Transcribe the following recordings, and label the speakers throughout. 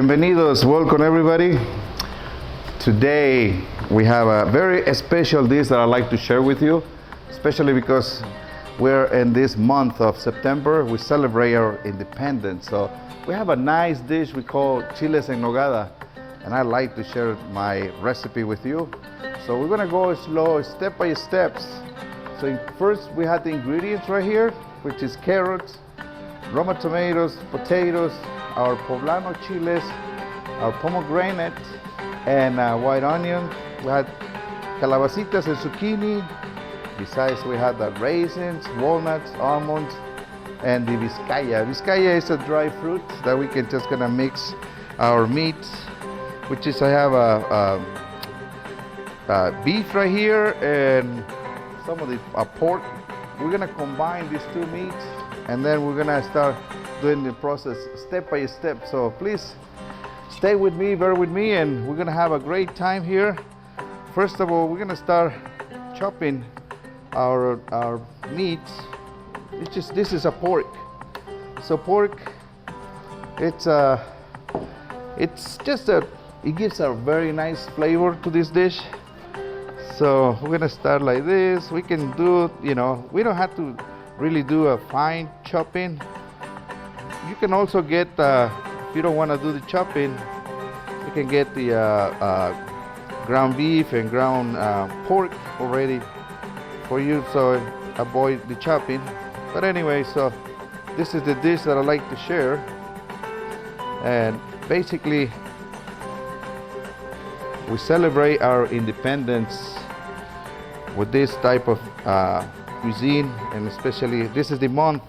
Speaker 1: Bienvenidos, welcome everybody. Today we have a very special dish that I'd like to share with you, especially because we're in this month of September. We celebrate our independence. So we have a nice dish we call Chiles en Nogada, and I'd like to share my recipe with you. So we're gonna go slow, step by steps. So first we have the ingredients right here, which is carrots, Roma tomatoes, potatoes, our poblano chiles, our pomegranate, and white onion. We had calabacitas and zucchini. Besides, we had the raisins, walnuts, almonds, and the vizcaya. Vizcaya is a dry fruit that we can just gonna mix our meat, which is I have a beef right here and some of the pork. We're gonna combine these two meats, and then we're gonna start doing the process step by step. So please stay with me, bear with me, and we're gonna have a great time here. First of all, we're gonna start chopping our meat. This is a pork. So pork, it gives a very nice flavor to this dish. So we're gonna start like this. We can do, we don't have to really do a fine chopping. You can also get, if you don't want to do the chopping, you can get the ground beef and ground pork already for you, so avoid the chopping. But anyway, so this is the dish that I like to share. And basically, we celebrate our independence with this type of cuisine, and especially this is the month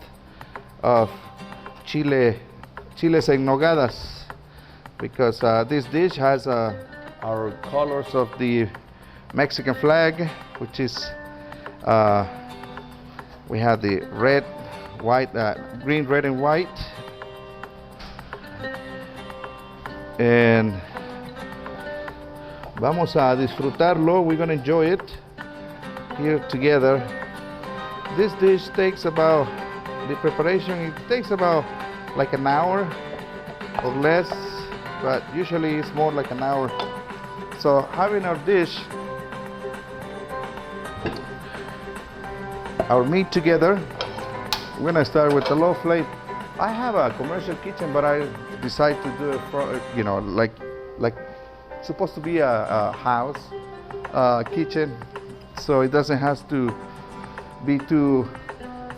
Speaker 1: of Chiles en Nogadas, because this dish has our colors of the Mexican flag, which is we have the red, white, green, red, and white, and vamos a disfrutarlo. We're gonna enjoy it here together. This dish takes about, the preparation, it takes about like an hour or less, but usually it's more like an hour. So having our dish, our meat together, we're gonna start with the low flame. I have a commercial kitchen, but I decided to do it for, like it's supposed to be a house kitchen, so it doesn't have to be too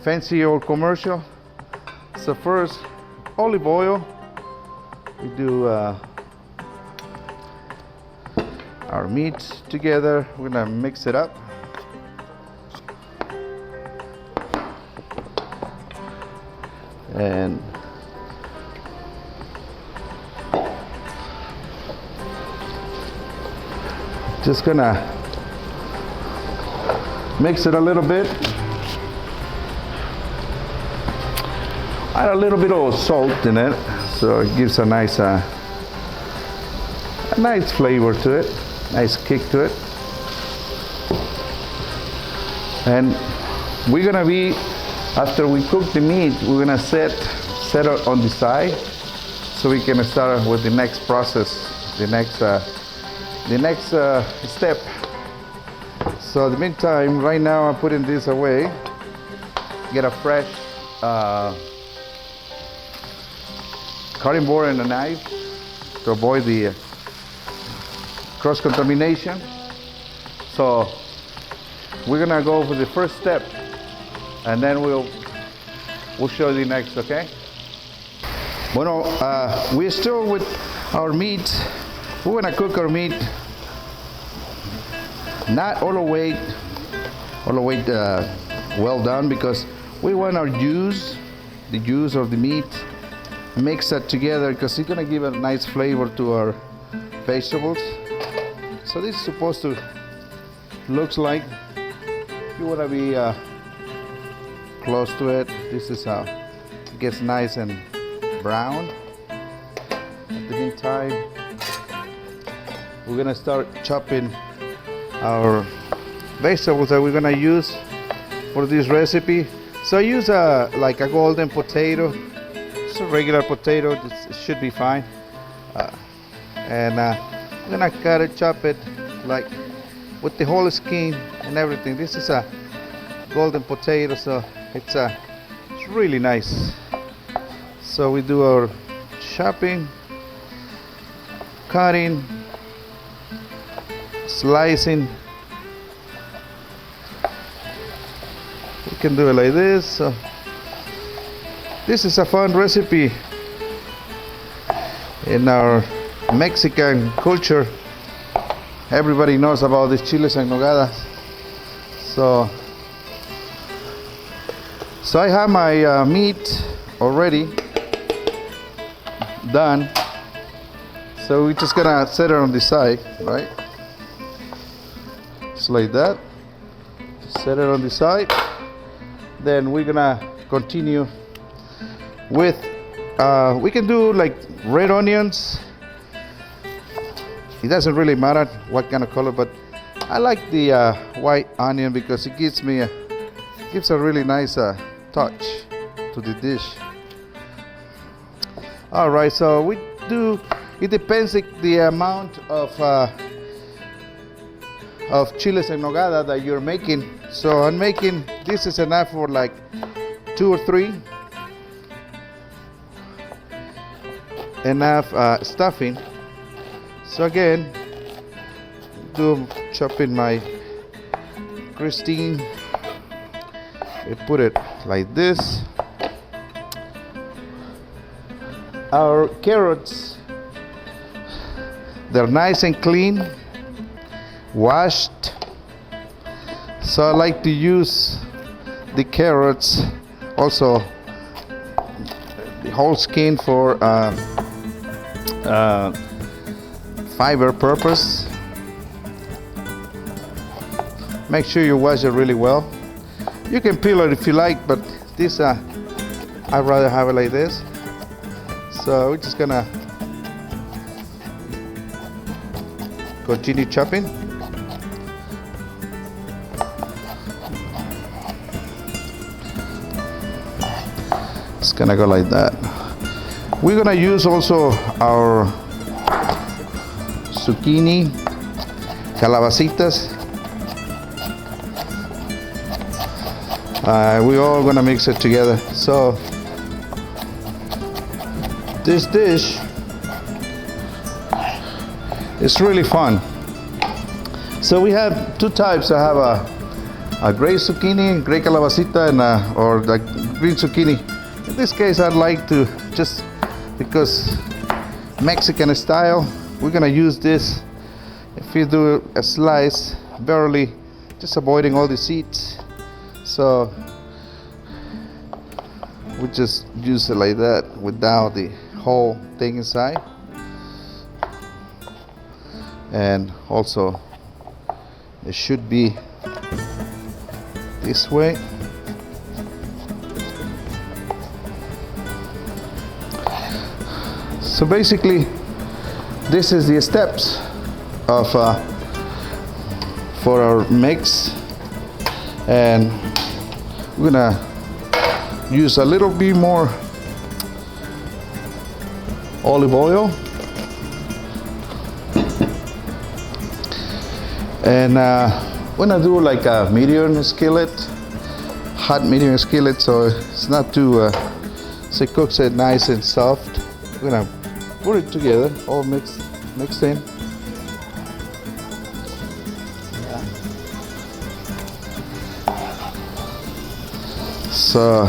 Speaker 1: fancy or commercial. So first, olive oil. We do our meat together. We're gonna mix it up. And just gonna mix it a little bit. Add a little bit of salt in it, so it gives a nice flavor to it, nice kick to it. And we're gonna be, after we cook the meat, we're gonna set it on the side, so we can start with the next process, the next step. So in the meantime, right now I'm putting this away. Get a fresh cutting board and a knife to avoid the cross-contamination. So we're gonna go for the first step, and then we'll show you the next, okay? Bueno, we're still with our meat. We're gonna cook our meat not all the way well done, because we want our juice, the juice of the meat, mix that together, because it's gonna give a nice flavor to our vegetables. So this is supposed to looks like, if you wanna be close to it, this is how it gets nice and brown. At the meantime, we're gonna start chopping our vegetables that we're gonna use for this recipe. So I use like a golden potato, just a regular potato. It should be fine. And I'm gonna cut it, chop it, like with the whole skin and everything. This is a golden potato, so it's really nice. So we do our chopping, cutting, slicing. You can do it like this. So this is a fun recipe in our Mexican culture. Everybody knows about these chiles and nogadas. So I have my meat already done. So we're just gonna set it on the side, right? Just like that. Set it on the side. Then we're gonna continue with, we can do like red onions. It doesn't really matter what kind of color, but I like the white onion because it gives a really nice touch to the dish. All right, so we do. It depends the amount of chiles en nogada that you're making. So I'm making, this is enough for like 2 or 3. Enough stuffing. So again, chopping my Christine. We put it like this. Our carrots, they're nice and clean, washed. So I like to use the carrots, also the whole skin for fiber purpose. Make sure you wash it really well. You can peel it if you like, but this I'd rather have it like this. So we're just gonna continue chopping. It's gonna go like that. We're gonna use also our zucchini, calabacitas. We're all gonna mix it together. So this dish is really fun. So we have 2 types. I have a gray zucchini, gray calabacita, and or the green zucchini. In this case, I'd like to just, because Mexican style, we're gonna use this. If you do a slice, barely, just avoiding all the seeds. So we just use it like that without the whole thing inside. And also it should be this way. So basically this is the steps of for our mix, and we're gonna use a little bit more olive oil, and we're gonna do like a medium skillet, hot medium skillet, so it's not too so it cooks it nice and soft. We're gonna put it together, all mixed in. So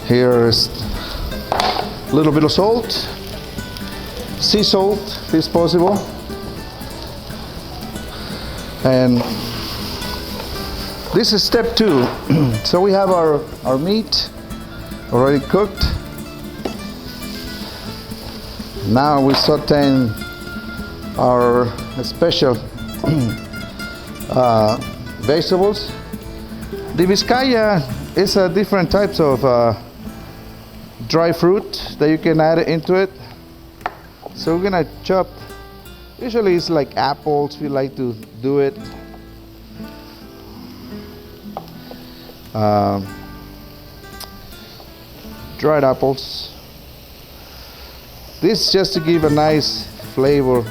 Speaker 1: here is a little bit of salt, sea salt if it's possible, and this is step 2. So we have our meat already cooked. Now we're sauteing our special vegetables. The Vizcaya is a different types of dry fruit that you can add into it. So we're gonna chop. Usually it's like apples. We like to do it. Dried apples. This just to give a nice flavor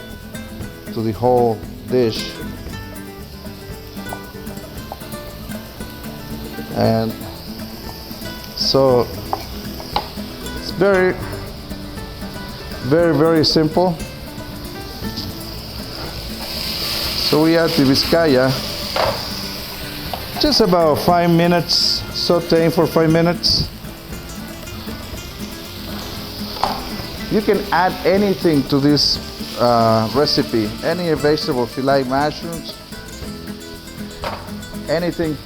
Speaker 1: to the whole dish. And so it's very, very, very simple. So we add the Vizcaya, just about 5 minutes, sauteing for 5 minutes. You can add anything to this recipe, any vegetable, if you like mushrooms, anything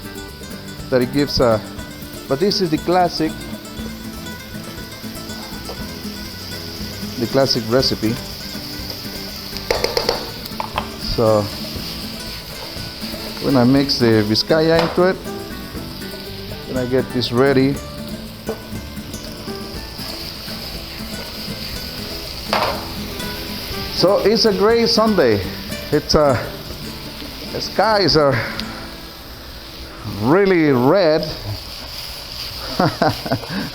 Speaker 1: that it gives a, but this is the classic recipe. So when I mix the Vizcaya into it, when I get this ready, so it's a great Sunday. It's the skies are really red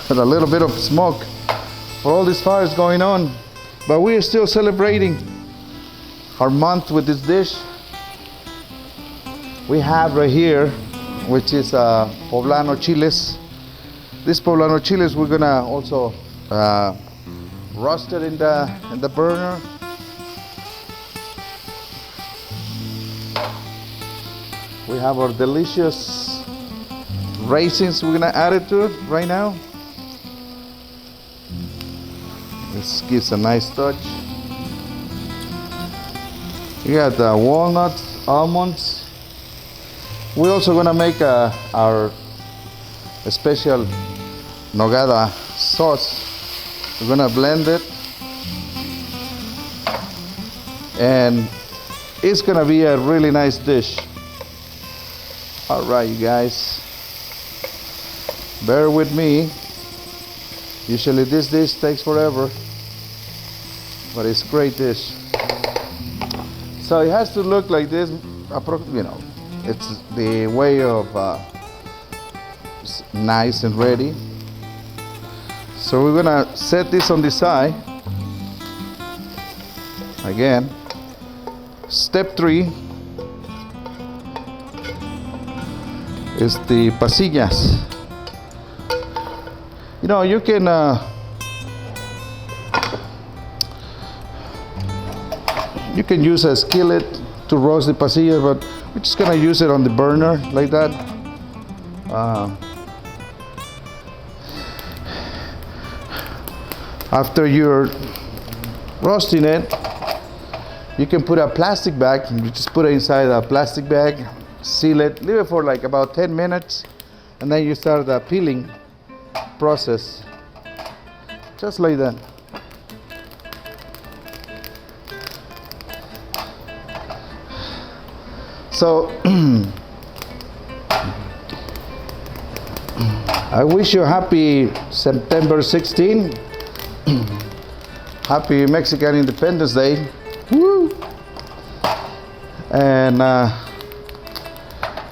Speaker 1: with a little bit of smoke for all these fires going on, but we are still celebrating our month with this dish. We have right here, which is poblano chiles. This poblano chiles we're gonna also roast it in the burner. We have our delicious raisins. We're gonna add it to it right now. This gives a nice touch. You got the walnuts, almonds. We're also gonna make our special Nogada sauce. We're gonna blend it, and it's gonna be a really nice dish. All right, you guys, bear with me. Usually this dish takes forever, but it's a great dish. So it has to look like this, you know, it's the way of nice and ready. So we're gonna set this on the side. Again, step 3 is the pasillas. You know, you can use a skillet to roast the pasillas, but we're just gonna use it on the burner like that. After you're roasting it, you can put a plastic bag. You just put it inside a plastic bag, seal it, leave it for like about 10 minutes, and then you start the peeling process, just like that. So I wish you happy September 16. Happy Mexican Independence Day. Woo! And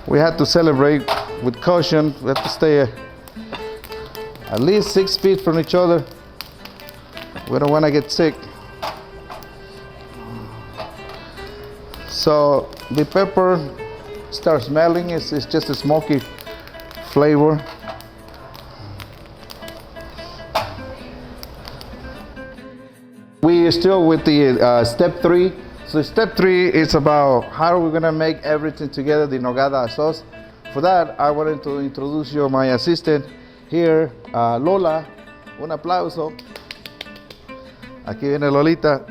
Speaker 1: we had to celebrate with caution. We have to stay at least 6 feet from each other. We don't want to get sick. So the pepper starts smelling. It's just a smoky flavor. We are still with the step 3. So step 3 is about how are we gonna make everything together, the Nogada sauce. For that, I wanted to introduce you my assistant here, Lola. Un aplauso. Aquí viene Lolita.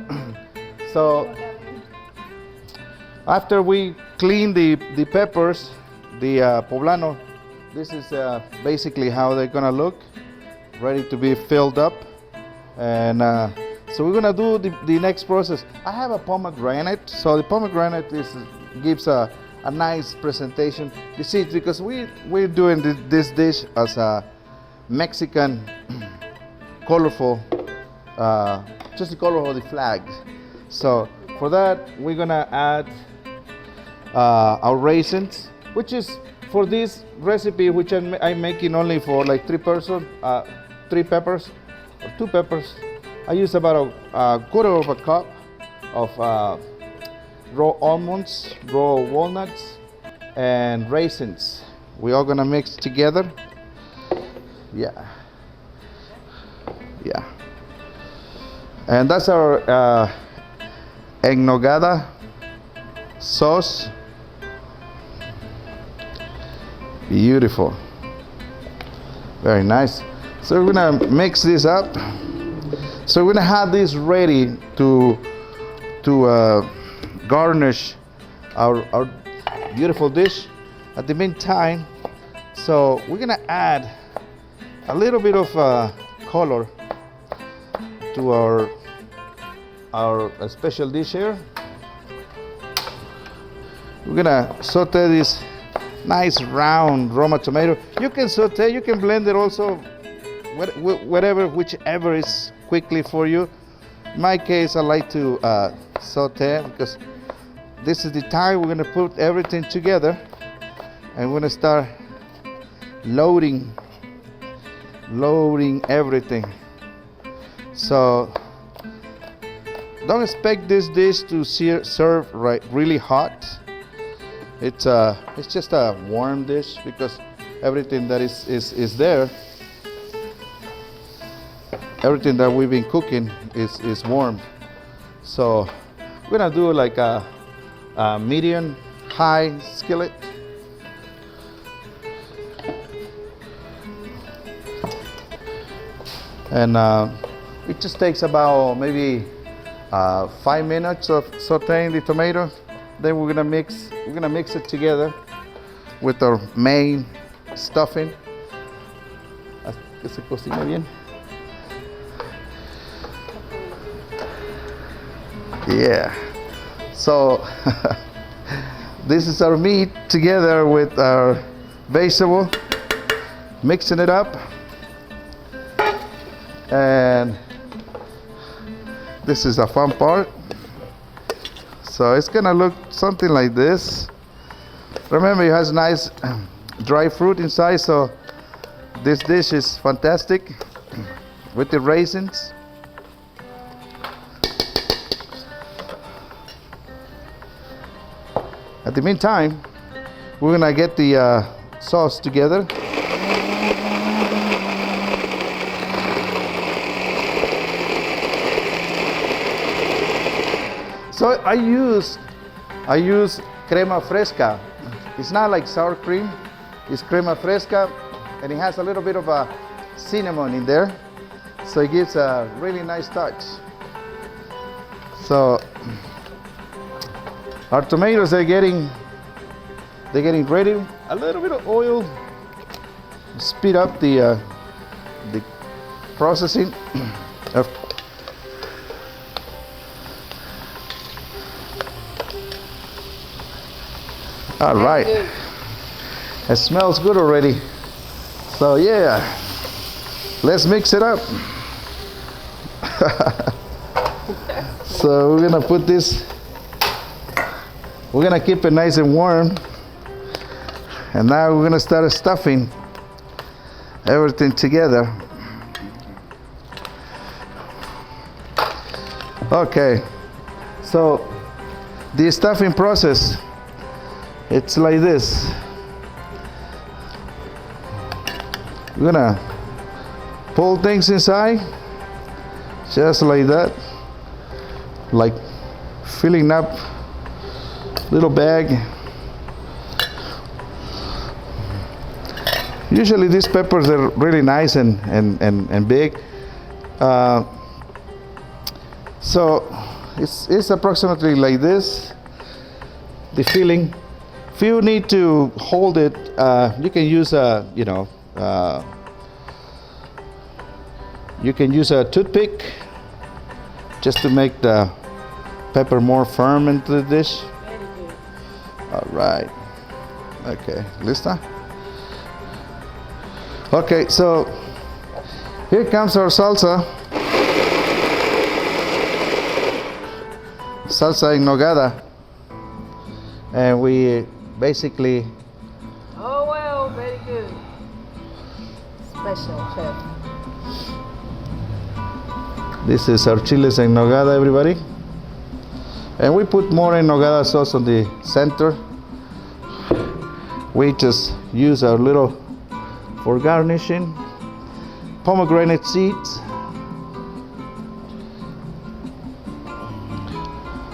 Speaker 1: So after we clean the peppers, the poblano, this is basically how they're gonna look, ready to be filled up. And so we're gonna do the next process. I have a pomegranate, so the pomegranate gives a nice presentation. You see, because we're doing this dish as a Mexican colorful, just the color of the flag. So for that, we're gonna add our raisins, which is for this recipe, which I'm making only for like 3 person, 3 peppers or 2 peppers. I use about a quarter of a cup. of raw almonds, raw walnuts, and raisins. We all gonna mix together. Yeah. Yeah. And that's our Nogada sauce. Beautiful. Very nice. So we're gonna mix this up. So we're gonna have this ready to garnish our beautiful dish. At the meantime, so we're gonna add a little bit of color to our special dish here. We're gonna saute this nice round Roma tomato. You can saute, you can blend it also, whichever is quickly for you. In my case, I like to saute because this is the time we're gonna put everything together and we're gonna start loading everything. So don't expect this dish to serve really hot. It's just a warm dish because everything that is there, everything that we've been cooking is warm. So we're gonna do like a medium high skillet. And it just takes about maybe 5 minutes of sauteing the tomato. Then we're gonna mix it together with our main stuffing. Que se cocine bien. Yeah. So this is our meat together with our vegetable, mixing it up. And this is a fun part. So it's gonna look something like this. Remember, it has nice dry fruit inside, so this dish is fantastic with the raisins. At the meantime, we're gonna get the sauce together. So I use crema fresca. It's not like sour cream, it's crema fresca, and it has a little bit of a cinnamon in there, so it gives a really nice touch. So our tomatoes are getting ready. A little bit of oil, speed up the processing of. All right, it smells good already. So yeah, let's mix it up. So we're gonna put this, we're gonna keep it nice and warm. And now we're gonna start stuffing everything together. Okay, so the stuffing process, it's like this. We're gonna pull things inside, just like that, like filling up little bag. Usually these peppers are really nice and big. So it's approximately like this, the filling. If you need to hold it, you can use you can use a toothpick just to make the pepper more firm into the dish. All right. Okay, lista? Okay, so here comes our salsa. Salsa en Nogada. And we basically...
Speaker 2: Oh, well, very good. Special chef.
Speaker 1: This is our chiles en Nogada, everybody. And we put more in Nogada sauce on the center. We just use our little for garnishing. Pomegranate seeds.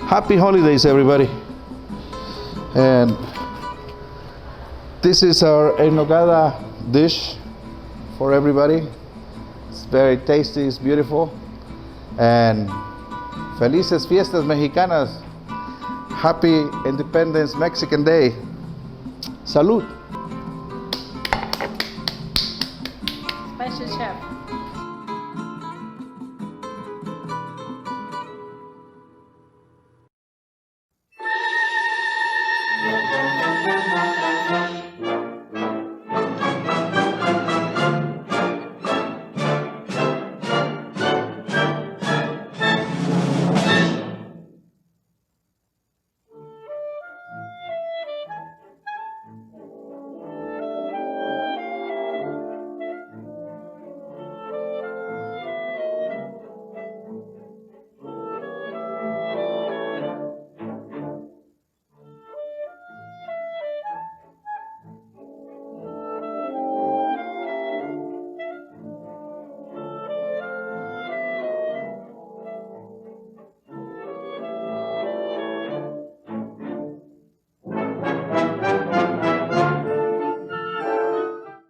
Speaker 1: Happy holidays, everybody. And this is our en Nogada dish for everybody. It's very tasty, it's beautiful. And Felices Fiestas Mexicanas. Happy Independence Mexican Day. Salud.
Speaker 2: Special chef.